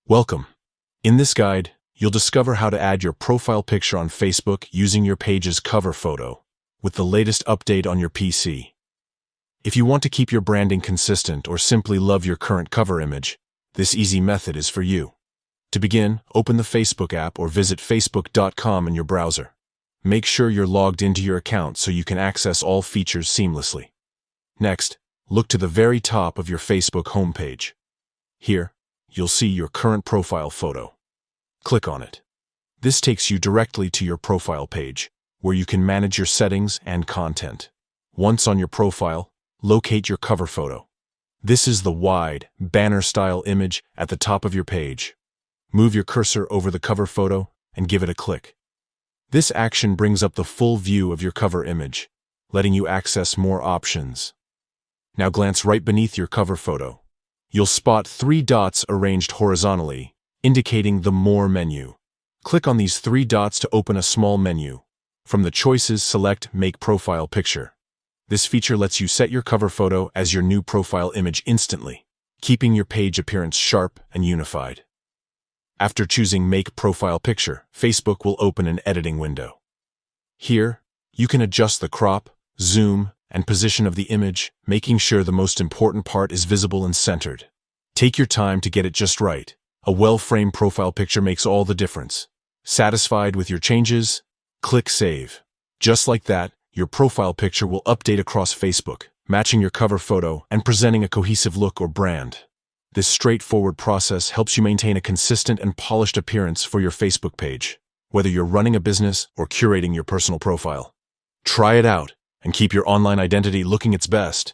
Welcome. In this guide, you'll discover how to add your profile picture on Facebook using your page's cover photo, with the latest update on your PC. If you want to keep your branding consistent or simply love your current cover image, this easy method is for you. To begin, open the Facebook app or visit facebook.com in your browser. Make sure you're logged into your account so you can access all features seamlessly. Next, look to the very top of your Facebook homepage. Here, you'll see your current profile photo. Click on it. This takes you directly to your profile page, where you can manage your settings and content. Once on your profile, locate your cover photo. This is the wide, banner-style image at the top of your page. Move your cursor over the cover photo and give it a click. This action brings up the full view of your cover image, letting you access more options. Now glance right beneath your cover photo. You'll spot 3 dots arranged horizontally, indicating the More menu. Click on these 3 dots to open a small menu. From the choices, select Make Profile Picture. This feature lets you set your cover photo as your new profile image instantly, keeping your page appearance sharp and unified. After choosing Make Profile Picture, Facebook will open an editing window. Here, you can adjust the crop, zoom, and position of the image, making sure the most important part is visible and centered. Take your time to get it just right. A well-framed profile picture makes all the difference. Satisfied with your changes? Click Save. Just like that, your profile picture will update across Facebook, matching your cover photo and presenting a cohesive look or brand. This straightforward process helps you maintain a consistent and polished appearance for your Facebook page, whether you're running a business or curating your personal profile. Try it out and keep your online identity looking its best.